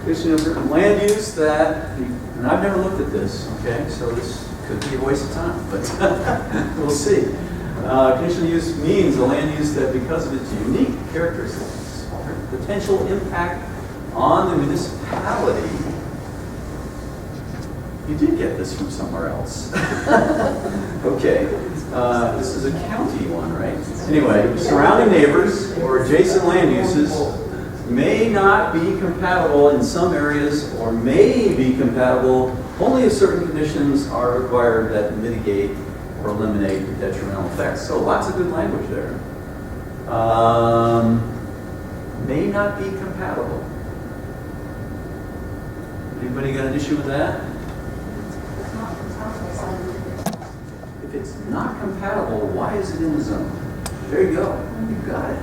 Conditional land use that, and I've never looked at this, okay, so this could be a waste of time, but we'll see. Conditional use means a land use that, because of its unique characteristics, potential impact on the municipality. You did get this from somewhere else. Okay, this is a county one, right? Anyway, surrounding neighbors or adjacent land uses may not be compatible in some areas, or may be compatible only if certain conditions are required that mitigate or eliminate detrimental effects. So lots of good language there. May not be compatible. Anybody got an issue with that? If it's not compatible, why is it in the zone? There you go. You got it.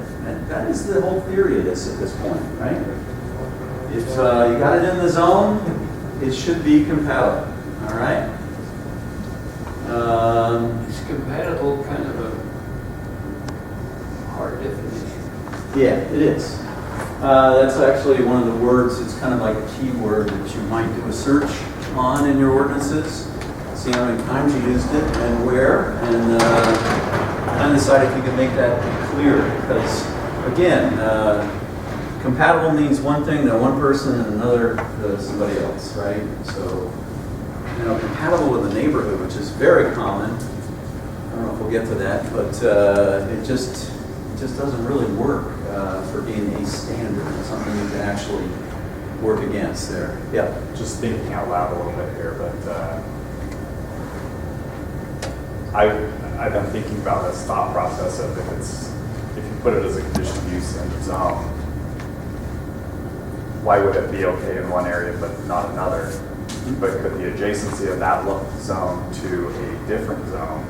That is the whole theory of this at this point, right? If you got it in the zone, it should be compatible. All right? Is compatible kind of a hard definition? Yeah, it is. That's actually one of the words, it's kind of like a keyword that you might do a search on in your ordinances. See how many times you used it and where, and kind of decide if you can make that clear. Because, again, compatible means one thing to one person and another to somebody else, right? So, you know, compatible with a neighborhood, which is very common. I don't know if we'll get to that, but it just doesn't really work for being a standard. It's something you can actually work against there. Yeah. Just thinking out loud a little bit here, but I've been thinking about this thought process of if you put it as a conditional use in the zone, why would it be okay in one area but not another? But could the adjacency of that zone to a different zone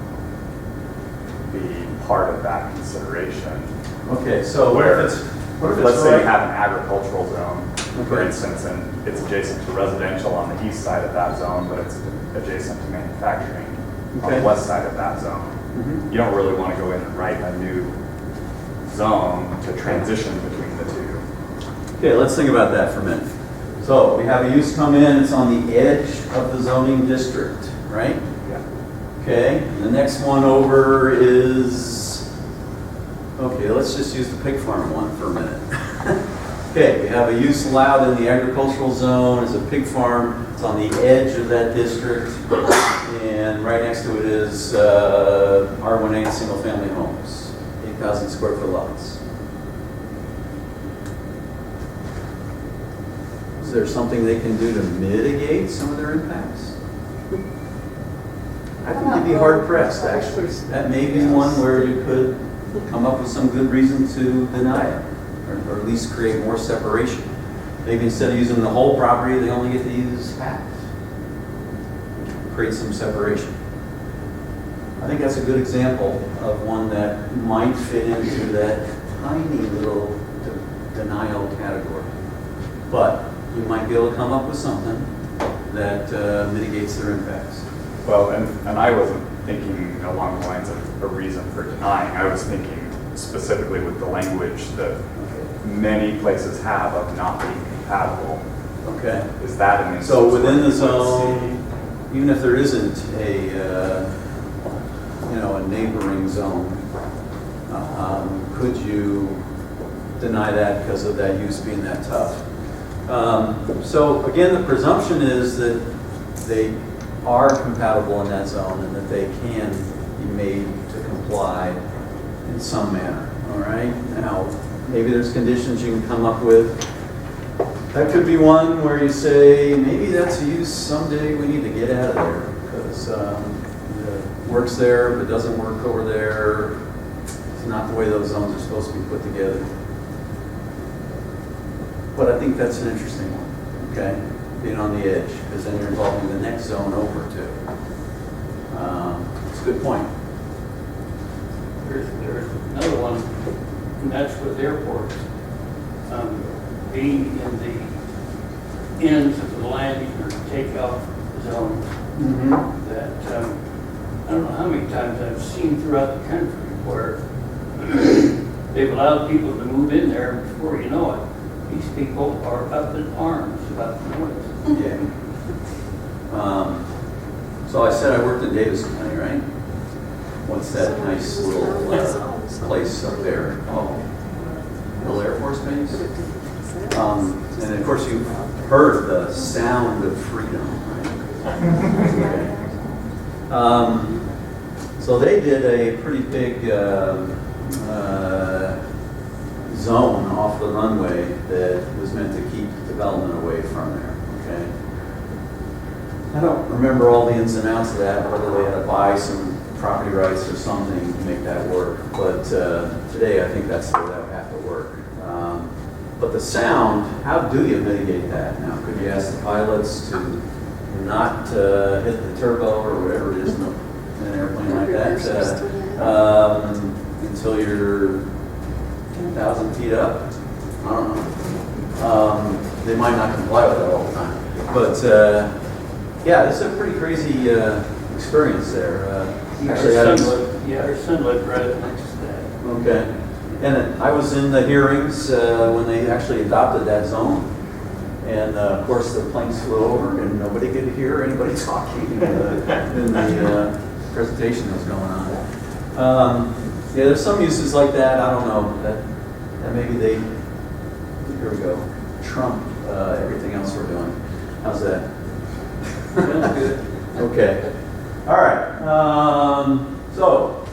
be part of that consideration? Okay, so let's say right? you have an agricultural zone, for Okay. instance, and it's adjacent to residential on the east side of that zone, but it's adjacent to manufacturing on Okay. the west side of that zone. Mhm. You don't really want to go in and write a new zone to transition between the two. Okay, let's think about that for a minute. So we have a use come in, it's on the edge of the zoning district, right? Yeah. Okay, the next one over is, okay, let's just use the pig farm one for a minute. Okay, we have a use allowed in the agricultural zone, it's a pig farm, it's on the edge of that district, and right next to it is R18 single family homes, 8,000 square foot lots. Is there something they can do to mitigate some of their impacts? I think you'd be hard pressed, actually. That may be one where you could come up with some good reason to deny it, or at least create more separation. Maybe instead of using the whole property, they only get to use half. Create some separation. I think that's a good example of one that might fit into that tiny little denial category. But you might be able to come up with something that mitigates their impacts. Well, and I wasn't thinking along the lines of a reason for denying. I was thinking specifically with the language that many places have of not being compatible. Okay. Is that an instance? So within where the you would zone, even if there isn't a a neighboring zone, could you deny that because of that use being that tough? So again, the presumption is that they are compatible in that zone and that they can be made to comply in some manner. All right. Now, maybe there's conditions you can come up with. That could be one where you say, maybe that's a use someday we need to get out of there because it works there but doesn't work over there. It's not the way those zones are supposed to be put together. But I think that's an interesting one, okay? Being on the edge, because then you're involving the next zone over too. It's a good point. There's another one, and that's with airports. Being in the ends of the landing or takeoff zones, that I don't know how many times I've seen throughout the country where they've allowed people to move in there, and before you know it, these people are up in arms about the noise. Yeah. So I said I worked in Davis County, right? What's that nice little place up there? Oh, Hill Air Force Base. And of course you've heard the sound of freedom, right? Okay. So they did a pretty big zone off the runway that was meant to keep development away from there, okay? I don't remember all the ins and outs of that, whether they had to buy some property rights or something to make that work, but today I think that's the way that would have to work. But the sound, how do you mitigate that? Now, could you ask the pilots to not hit the turbo or whatever it is in an airplane like that until you're 10,000 feet up? I don't know. They might not comply with that all the time. But yeah, it's a pretty crazy experience there. Our son lived right next to that. Okay. And I was in the hearings when they actually adopted that zone. And of course the planes flew over and nobody could hear anybody talking in the presentation that was going on. Yeah, there's some uses like that. I don't know. That maybe they, here we go, trump everything else we're doing. How's that? Sounds good. Okay. All right. So,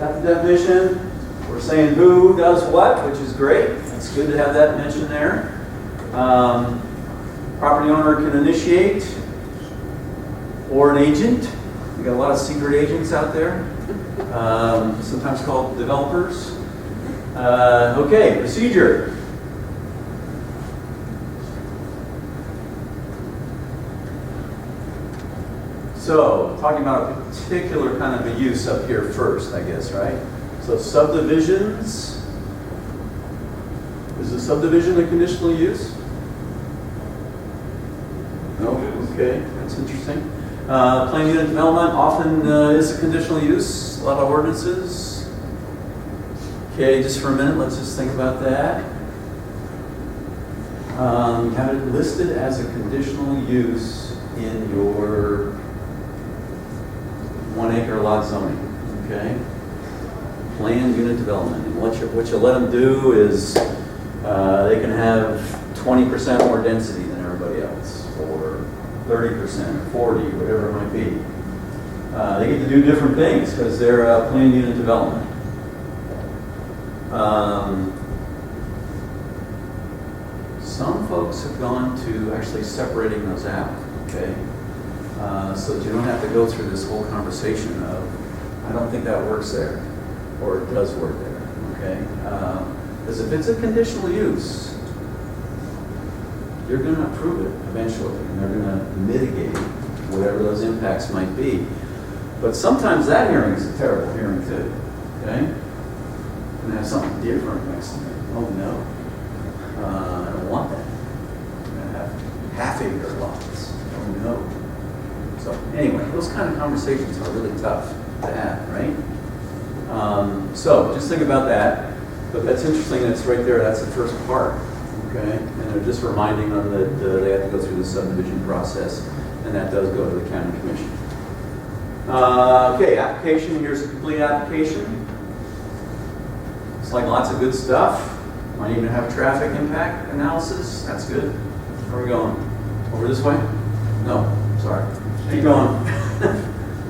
got the definition. We're saying who does what, which is great. It's good to have that mentioned there. Property owner can initiate, or an agent. We got a lot of secret agents out there, sometimes called developers. Okay, procedure. So, talking about a particular kind of a use up here first, I guess, right? So subdivisions. Is a subdivision a conditional use? No? Okay, that's interesting. Planned unit development often is a conditional use. A lot of ordinances. Okay, just for a minute, let's just think about that. Have it listed as a conditional use in your 1 acre lot zoning, okay? Planned unit development. And what you let them do is they can have 20% more density than everybody else, or 30%, or 40, whatever it might be. They get to do different things because they're planned unit development. Some folks have gone to actually separating those out, okay? So that you don't have to go through this whole conversation of, I don't think that works there, or it does work there, okay? Because if it's a conditional use, you're going to approve it eventually, and they're going to mitigate whatever those impacts might be. But sometimes that hearing is a terrible hearing too, okay? And have something different next to me. Oh no, I don't want that. I'm going to have half-acre lots. Oh no. So anyway, those kind of conversations are really tough to have, right? So just think about that. But that's interesting. That's right there. That's the first part. Okay, and they're just reminding them that they have to go through the subdivision process, and that does go to the county commission. Okay, application. Here's a complete application. It's like lots of good stuff. Might even have a traffic impact analysis. That's good. Where are we going? Over this way? No, sorry. Keep going.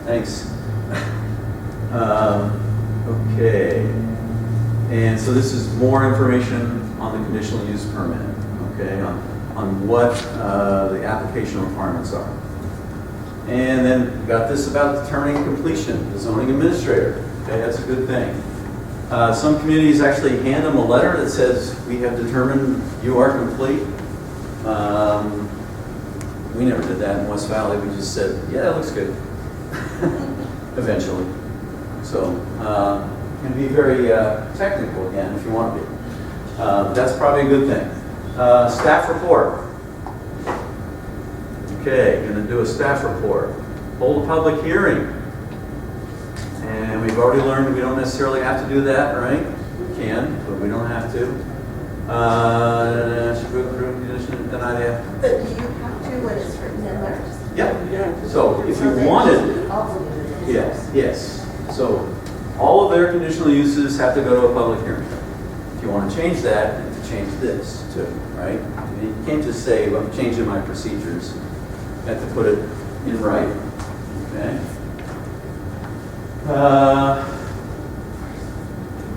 Thanks. Okay. And so this is more information on the conditional use permit, okay, on what the application requirements are. And then we got this about determining completion, the zoning administrator. Okay, that's a good thing. Some communities actually hand them a letter that says, we have determined you are complete. We never did that in West Valley. We just said, yeah, it looks good, eventually. So, can be very technical again if you want to be. That's probably a good thing. Staff report. Okay, going to do a staff report. Hold a public hearing. And we've already learned we don't necessarily have to do that, right? We can, but we don't have to. Should go through condition, deny the. But do you have to when it's written in there? Yeah. So if you wanted, yes. So all of their conditional uses have to go to a public hearing. If you want to change that, you have to change this too, right? You can't just say, well, I'm changing my procedures. You have to put it in writing, okay?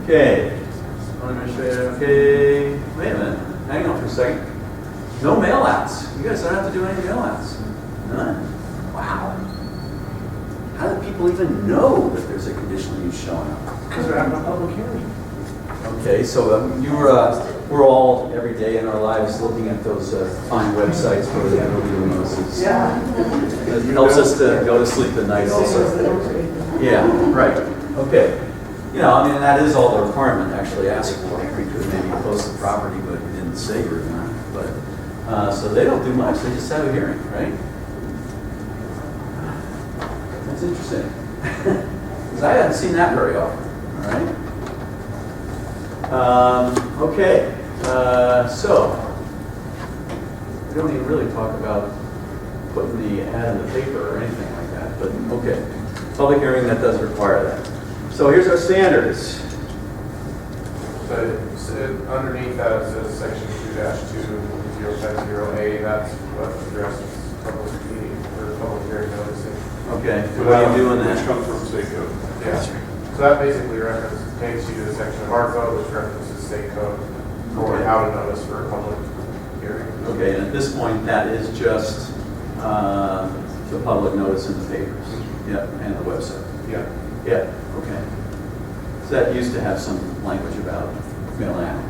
Okay. Administrator, okay. Wait a minute. Hang on for a second. No mail outs. You guys don't have to do any mail outs. None? Wow. How do people even know that there's a conditional use showing up? Because we're having a public hearing. Okay, so we're all every day in our lives looking at those fine websites where they have illegal notices. Yeah. It helps us to go to sleep at night also. Yeah, right. Okay. You know, I mean, that is all the requirement actually asks for. We could maybe post the property, but we didn't say we were not. But so they don't do much. They just have a hearing, right? That's interesting. Because I haven't seen that very often. All right. Okay. So we don't even really talk about putting the ad in the paper or anything like that. But okay, public hearing, that does require that. So here's our standards. But underneath that, it says section 2-2, 050A, that's what addresses public meeting or public hearing noticing. Okay, so what are you doing Which then? comes from state code. Yeah. So that basically takes you to the section of our code, which references state code for Okay. how to notice for a public hearing. Okay, and at this point, that is just the public notice in the papers. Yep, and the website. Yeah. Yeah, okay. So that used to have some language about mail out.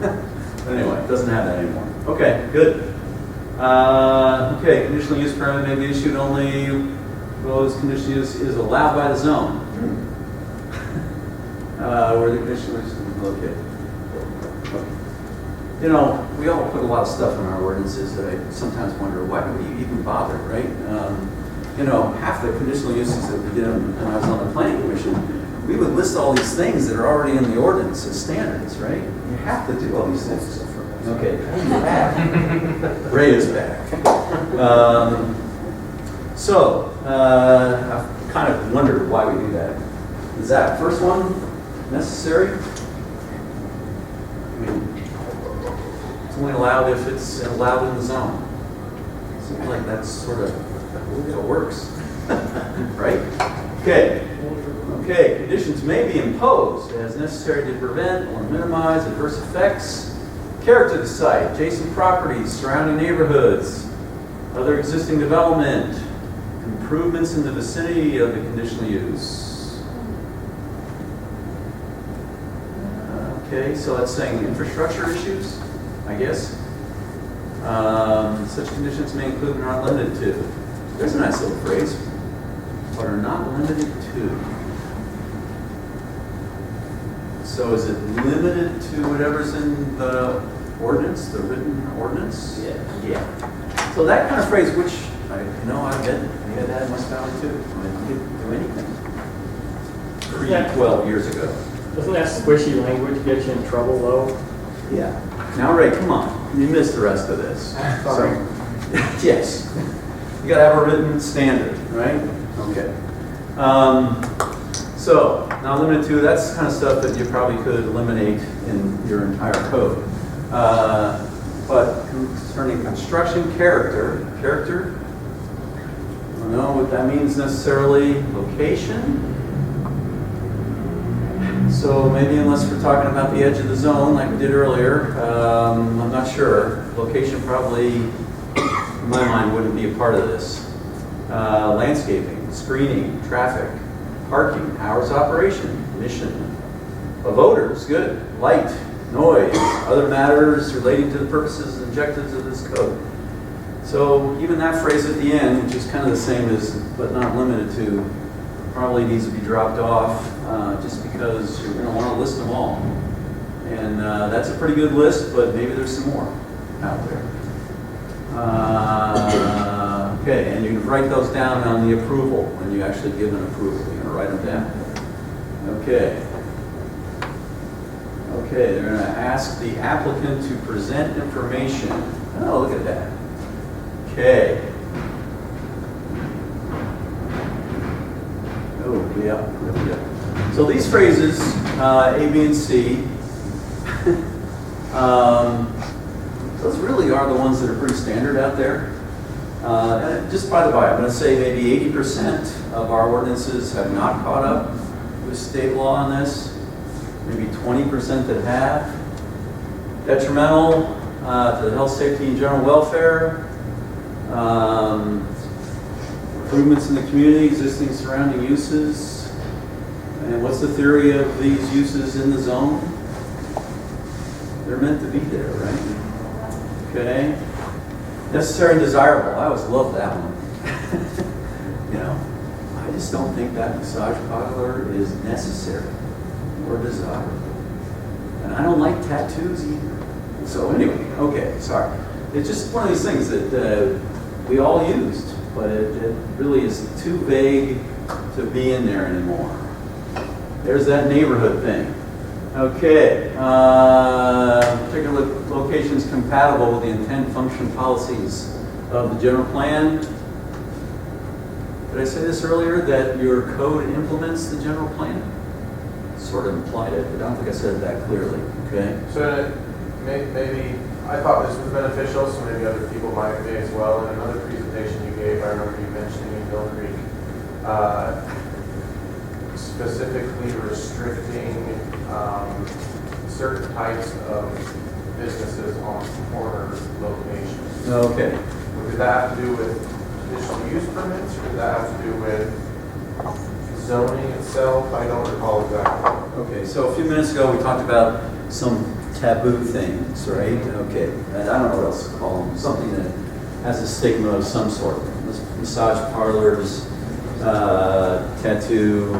But anyway, it doesn't have that anymore. Okay, good. Okay, conditional use permit may be issued only those conditional use is allowed by the zone. Where the conditional use is located. You know, we all put a lot of stuff in our ordinances that I sometimes wonder, why do we even bother, right? You know, half the conditional uses that we did when I was on the planning commission, we would list all these things that are already in the ordinance as standards, right? You have to do all these things. Okay, you're back. Ray is back. I've kind of wondered why we do that. Is that first one necessary? I mean, it's only allowed if it's allowed in the zone. Seems like that's sort of how it works, right? Okay. Okay, conditions may be imposed as necessary to prevent or minimize adverse effects, character of the site, adjacent properties, surrounding neighborhoods, other existing development, improvements in the vicinity of the conditional use. Okay, so that's saying infrastructure issues, I guess. Such conditions may include but are not limited to. There's a nice little phrase, but are not limited to. So is it limited to whatever's in the ordinance, the written ordinance? Yeah. So that kind of phrase, which I had that in West Valley too. I didn't do anything. 12 years ago. Doesn't that squishy language get you in trouble though? Yeah. Now, Ray, come on. You missed the rest of this. Sorry. Yes. You got to have a written standard, right? Okay. So, now limited to, that's kind of stuff that you probably could eliminate in your entire code. But concerning construction character, I don't know what that means necessarily. Location. So maybe unless we're talking about the edge of the zone like we did earlier, I'm not sure. Location probably, in my mind, wouldn't be a part of this. Landscaping, screening, traffic, parking, hours of operation, mission of odors, good, light, noise, other matters relating to the purposes and objectives of this code. So even that phrase at the end, which is kind of the same as but not limited to, probably needs to be dropped off just because you're going to want to list them all. And that's a pretty good list, but maybe there's some more out there. Okay, and you can write those down on the approval when you actually give an approval. You're going to write them down. Okay. Okay, they're gonna ask the applicant to present information. Oh, look at that. Okay. Oh, yeah. So these phrases, A, B, and C, those really are the ones that are pretty standard out there. And just by the by, I'm going to say maybe 80% of our ordinances have not caught up with state law on this. Maybe 20% that have. Detrimental to the health, safety, and general welfare. Improvements in the community, existing surrounding uses. And what's the theory of these uses in the zone? They're meant to be there, right? Okay. Necessary and desirable. I always love that one. You know, I just don't think that massage parlor is necessary or desirable. And I don't like tattoos either. So anyway, okay, sorry. It's just one of these things that we all used, but it really is too vague to be in there anymore. There's that neighborhood thing. Okay, particular locations compatible with the intent, function, policies of the general plan. Did I say this earlier, that your code implements the general plan? Sort of implied it, but I don't think I said it that clearly, okay? So maybe, I thought this was beneficial, so maybe other people might be as well. In another presentation you gave, I remember you mentioning in Mill Creek, specifically restricting certain types of businesses on corner locations. Okay. Did that have to do with conditional use permits, or did that have to do with zoning itself? I don't recall exactly. Okay, so a few minutes ago we talked about some taboo things, right? Okay, and I don't know what else to call them. Something that has a stigma of some sort. Massage parlors, tattoo,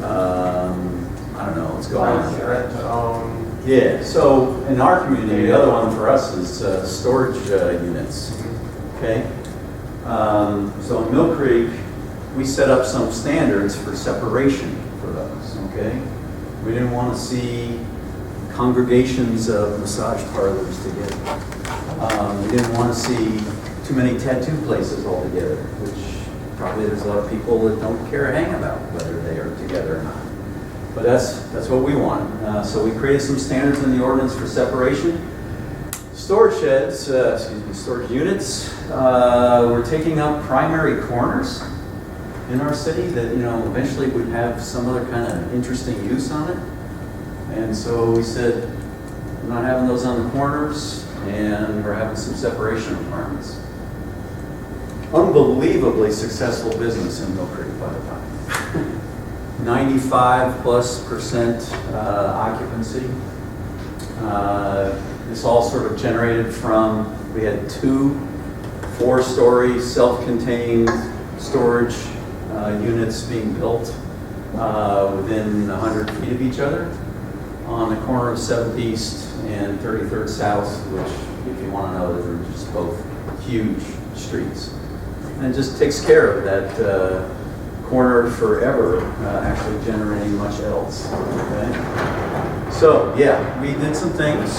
I don't know what's going on. Rent to own. Yeah, so in our community, the other one for us is storage units, okay? So in Mill Creek, we set up some standards for separation for those, okay? We didn't want to see congregations of massage parlors together. We didn't want to see too many tattoo places all together, which probably there's a lot of people that don't care a hang about whether they are together or not. But that's what we want. So we created some standards in the ordinance for separation. Storage sheds, storage units, we're taking up primary corners in our city that, you know, eventually would have some other kind of interesting use on it. And so we said, we're not having those on the corners, and we're having some separation requirements. Unbelievably successful business in Mill Creek, by the way. 95+% occupancy. This all sort of generated from, we had 2 4-story self-contained storage units being built within 100 feet of each other on the corner of 7th East and 33rd South, which, if you want to know, they're just both huge streets. And it just takes care of that corner forever, actually generating much else. Okay? So, yeah, we did some things.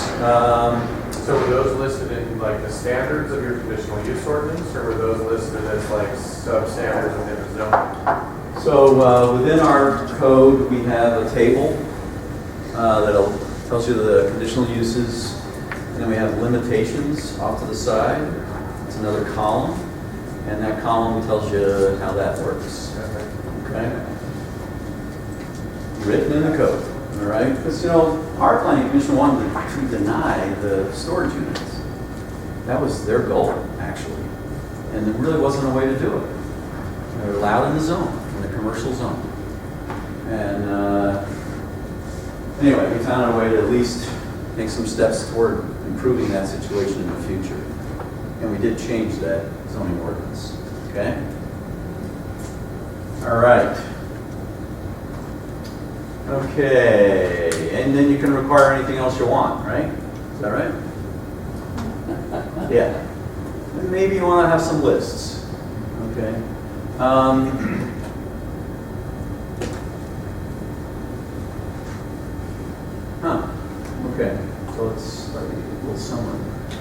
So were those listed in like the standards of your conditional use ordinance, or were those listed as like sub-standards within the zone? So within our code, we have a table that tells you the conditional uses, and then we have limitations off to the side. It's another column, and that column tells you how that works. Okay? Written in the code, all right? Because, you know, our planning commission wanted to deny the storage units. That was their goal, actually. And there really wasn't a way to do it. They're allowed in the zone, in the commercial zone. And anyway, we found a way to at least make some steps toward improving that situation in the future. And we did change that zoning ordinance, okay? All right. Okay, and then you can require anything else you want, right? Is that right? Yeah. And maybe you want to have some lists, okay?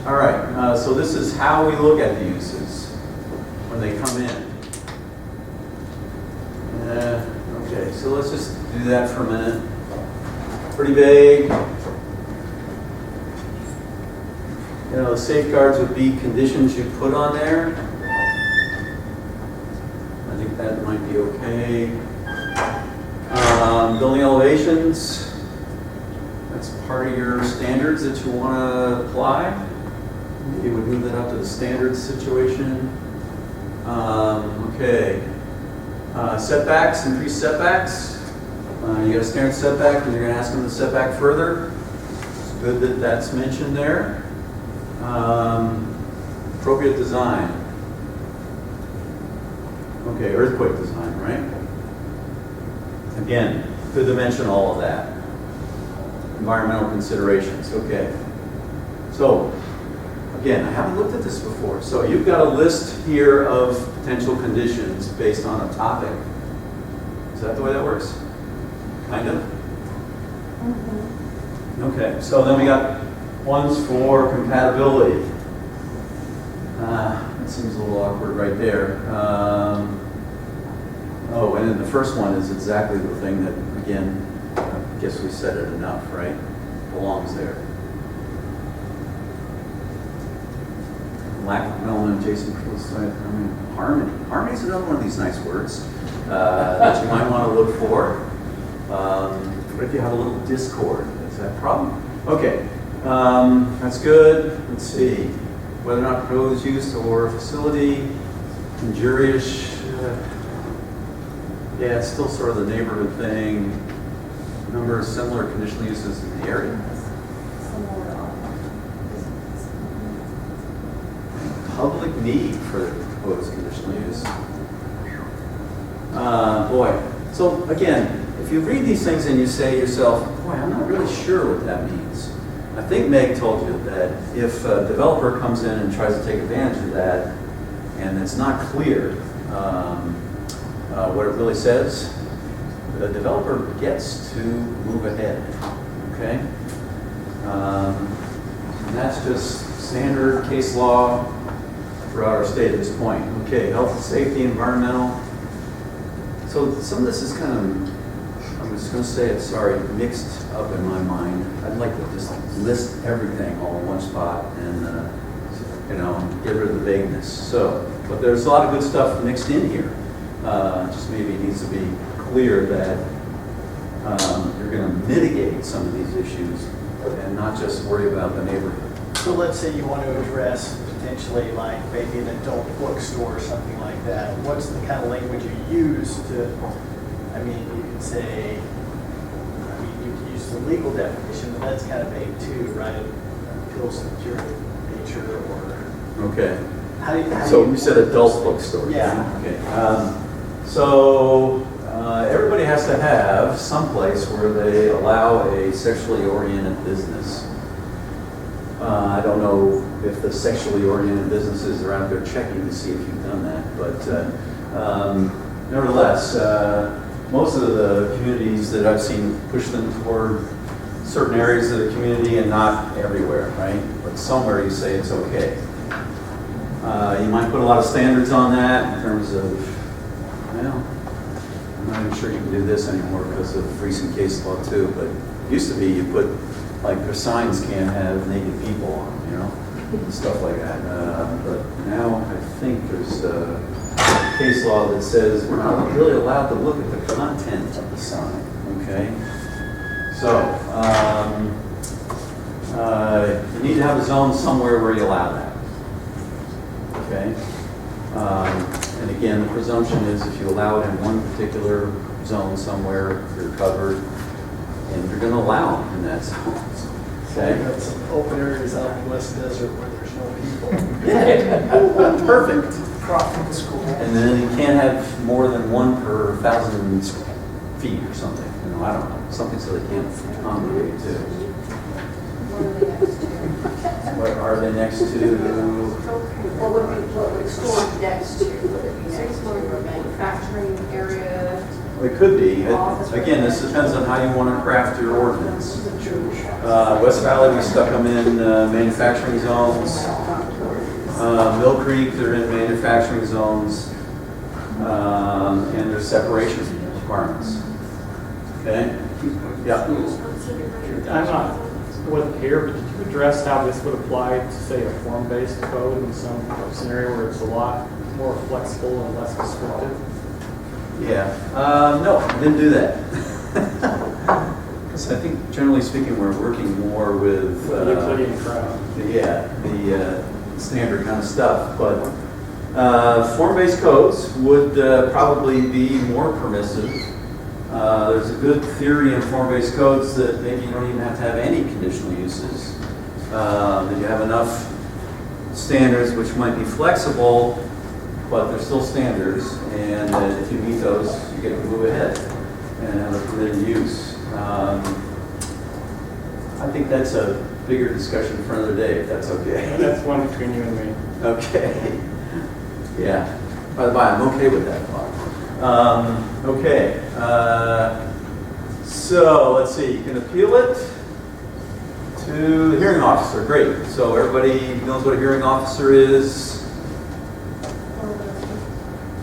All right, so this is how we look at the uses when they come in. Okay, so let's just do that for a minute. Pretty vague. You know, the safeguards would be conditions you put on there. I think that might be okay. Building elevations, that's part of your standards that you want to apply. You would move that up to the standards situation. Okay. Setbacks, increased setbacks. You got a standard setback, and you're going to ask them to set back further. It's good that that's mentioned there. Appropriate design. Okay, earthquake design, right? Again, good to mention all of that. Environmental considerations, okay. So, again, I haven't looked at this before. So you've got a list here of potential conditions based on a topic. Is that the way that works? Kind of? Okay, so then we got ones for compatibility. That seems a little awkward right there. Oh, and then the first one is exactly the thing that, again, I guess we said it enough, right? Belongs there. Lack of element adjacent side, harmony. Harmony is another one of these nice words that you might want to look for. What if you have a little discord? Is that a problem? Okay, that's good. Let's see. Whether or not proposed use or facility, injurious. Yeah, it's still sort of the neighborhood thing. Number of similar conditional uses in the area. Public need for the proposed conditional use. Boy, so again, if you read these things and you say to yourself, boy, I'm not really sure what that means. I think Meg told you that if a developer comes in and tries to take advantage of that and it's not clear what it really says, the developer gets to move ahead, okay? And that's just standard case law throughout our state at this point. Okay, health and safety, environmental. So some of this is kind of, I'm just going to say it, sorry, mixed up in my mind. I'd like to just list everything all in one spot and, you know, get rid of the vagueness. So, but there's a lot of good stuff mixed in here. Just maybe it needs to be clear that you're going to mitigate some of these issues and not just worry about the neighborhood. So let's say you want to address potentially like maybe an adult bookstore or something like that. What's the kind of language you use to, I mean, you could say, I mean, you could use the legal definition, but that's kind of vague too, right? It appeals to the pure nature or... Okay. How So do you said adult bookstore. Yeah. Okay. So everybody has to have some place where they allow a sexually oriented business. I don't know if the sexually oriented businesses are out there checking to see if you've done that, but nevertheless, most of the communities that I've seen push them toward certain areas of the community and not everywhere, right? But somewhere you say it's okay. You might put a lot of standards on that in terms of, well, I'm not even sure you can do this anymore because of recent case law too, but it used to be you put, like their signs can't have naked people on them, you know, stuff like that. But now I think there's a case law that says we're not really allowed to look at the content of the sign, okay? So, you need to have a zone somewhere where you allow that. Okay, and again, the presumption is if you allow it in one particular zone somewhere, you're covered, and you're going to allow them in that zone. Okay. you have some open areas out in the West Desert where there's no people. Perfect. Across from the school. And then you can't have more than one per 1,000 feet or something. You know, I don't know, something so they can't congregate too. What are they next to? What would be, what would store next to? Would it be next to a manufacturing area It could be. Again, this depends on how you want to craft your ordinance. West Valley, we stuck them in manufacturing zones. Mill Creek, they're in manufacturing zones. And there's separation requirements. Okay? Yeah. Wasn't here, but did you address how this would apply to, say, a form-based code in some scenario where it's a lot more flexible and less restrictive? Yeah. No, I didn't do that. Because I think, generally speaking, we're working more with Euclidean crowd. the standard kind of stuff. But form-based codes would probably be more permissive. There's a good theory in form-based codes that maybe you don't even have to have any conditional uses. That you have enough standards which might be flexible, but they're still standards, and if you meet those, you get to move ahead and have a permitted use. I think that's a bigger discussion for another day, if that's okay. That's one between you and me. Okay. Yeah. By the by, I'm okay with that thought. Okay. So let's see. You can appeal it to the hearing officer. Great. So everybody knows what a hearing officer is.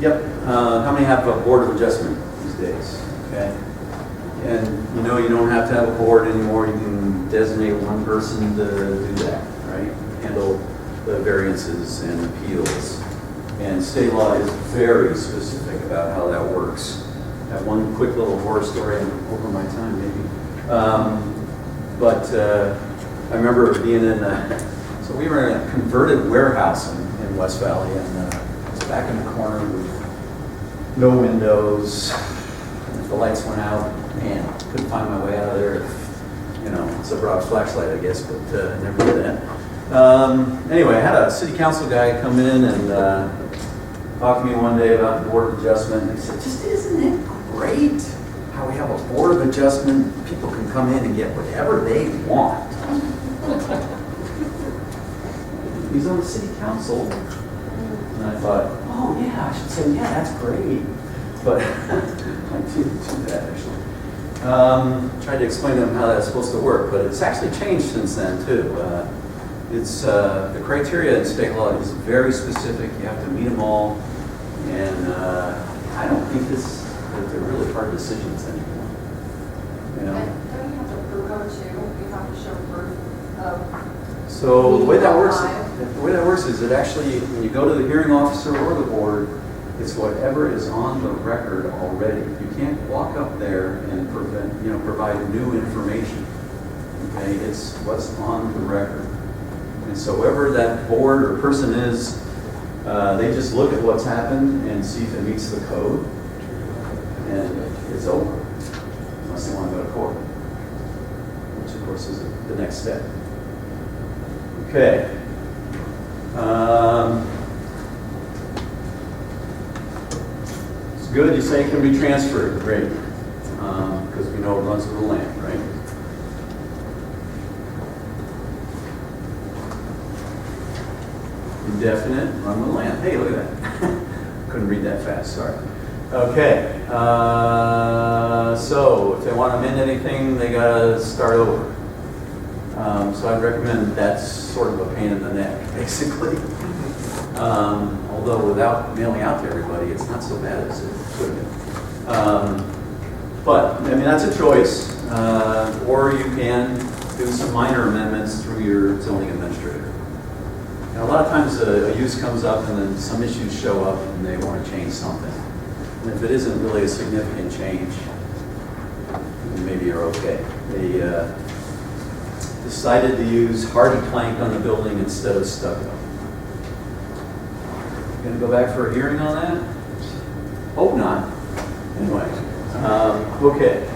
Yep. How many have a board of adjustment these days? Okay. And you know you don't have to have a board anymore. You can designate one person to do that, right? Handle the variances and appeals. And state law is very specific about how that works. I have one quick little horror story. I'm over my time, maybe. But I remember being in so we were in a converted warehouse in West Valley, and it's back in the corner with no windows. And if the lights went out, man, couldn't find my way out of there. You know, it's a broad flashlight, I guess, but never did that. Anyway, I had a city council guy come in and talk to me one day about the Board of Adjustment, and he said, just isn't it great how we have a Board of Adjustment? People can come in and get whatever they want. He's on the city council. And I thought, oh yeah, I should say, yeah, that's great. But I didn't do that, actually. Tried to explain to him how that's supposed to work, but it's actually changed since then, too. It's the criteria in state law is very specific. You have to meet them all, and I don't think that they're really hard decisions anymore. You know. And don't you have to prove them too? You have to show proof of. So the way that works is that actually when you go to the hearing officer or the board, it's whatever is on the record already. You can't walk up there and provide new information. Okay, it's what's on the record. And so whoever that board or person is, they just look at what's happened and see if it meets the code, and it's over, unless they want to go to court, which of course is the next step. Okay. It's good, you say it can be transferred, great, because we know it runs with the land, right? Indefinite, run with land. Hey, look at that. Couldn't read that fast, sorry. Okay, so if they want to amend anything, they gotta start over. So I'd recommend that's sort of a pain in the neck, basically. Although without mailing out to everybody, it's not so bad as it could have been. But, I mean, that's a choice. Or you can do some minor amendments through your zoning administrator. And a lot of times a use comes up and then some issues show up and they want to change something. And if it isn't really a significant change, then maybe you're okay. They decided to use hardy plank on the building instead of stucco. Going to go back for a hearing on that? Hope not. Anyway, okay.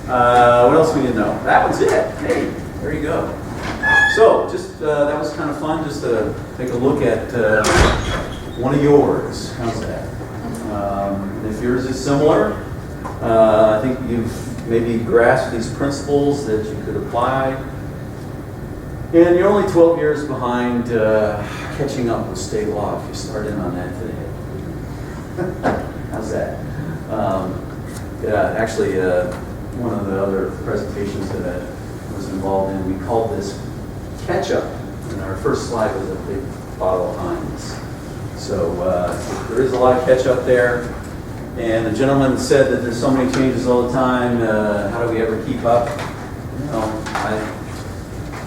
What else we need to know? That was it. Hey, there you go. So, just that was kind of fun, just to take a look at one of yours. How's that? If yours is similar, I think you've maybe grasped these principles that you could apply. And you're only 12 years behind catching up with state law if you start in on that today. How's that? actually, one of the other presentations that I was involved in, we called this ketchup. And our first slide was a big bottle of Heinz. So there is a lot of ketchup there. And the gentleman said that there's so many changes all the time. How do we ever keep up? You know,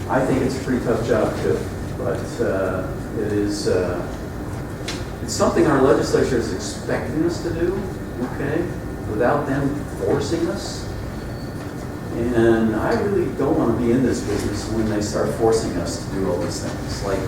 I think it's a pretty tough job too. But it is it's something our legislature is expecting us to do, okay, without them forcing us. And I really don't want to be in this business when they start forcing us to do all these things. Like,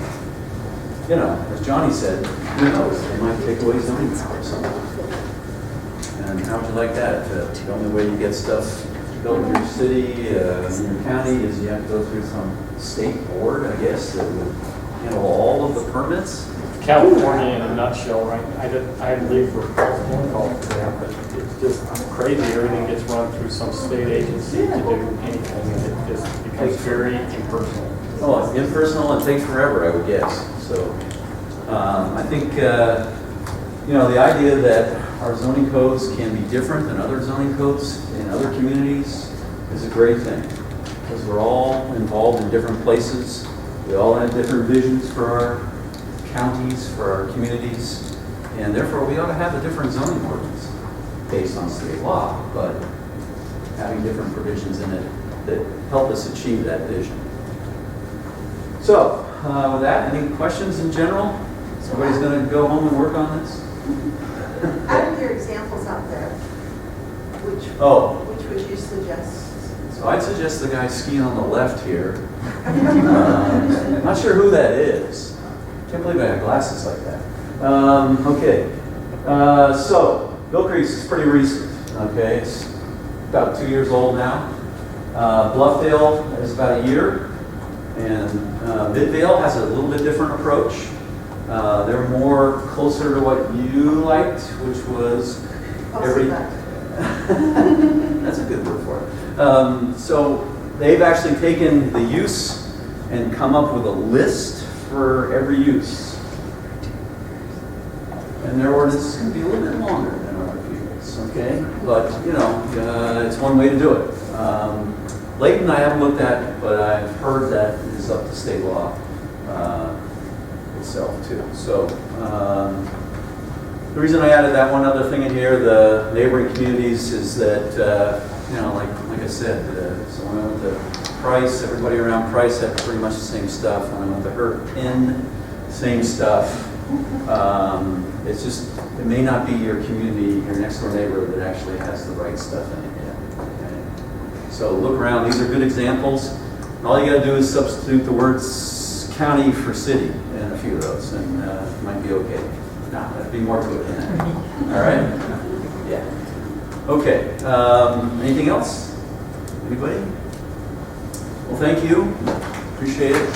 you know, as Johnny said, who knows, they might take away zoning powers. And how would you like that? The only way you get stuff built in your city, in your county, is you have to go through some state board, I guess, that would handle all of the permits. California in a nutshell, right? I believe for phone call for that, but it's just crazy. Everything gets run through some state agency to do anything, and it just becomes very impersonal. Oh, it's impersonal and takes forever, I would guess. So I think, you know, the idea that our zoning codes can be different than other zoning codes in other communities is a great thing, because we're all involved in different places. We all have different visions for our counties, for our communities, and therefore we ought to have a different zoning ordinance based on state law, but having different provisions in it that help us achieve that vision. So, with that, any questions in general? Somebody's going to go home and work on this? Out of your examples out there, which would you suggest? So I'd suggest the guy skiing on the left here. Not sure who that is. Can't believe I have glasses like that. Okay, so Mill Creek is pretty recent. Okay, it's about 2 years old now. Bluffdale is about a year, and Midvale has a little bit different approach. They're more closer to what you liked, which was every. That's a good word for it. So they've actually taken the use and come up with a list for every use. And their ordinance is going to be a little bit longer than other people's, okay? But, you know, it's one way to do it. Layton I haven't looked at, but I've heard that is up to state law itself too. So the reason I added that one other thing in here, the neighboring communities, is that, you know, like I said, so when I went to Price, everybody around Price had pretty much the same stuff. When I went to Hurricane, same stuff. It's just, it may not be your community, your next door neighbor that actually has the right stuff in it yet. Okay? So look around, these are good examples. And all you gotta do is substitute the words county for city in a few of those, and it might be okay. No, there'd be more to it than that. All right? Yeah. Okay, anything else? Anybody? Well, thank you. Appreciate it.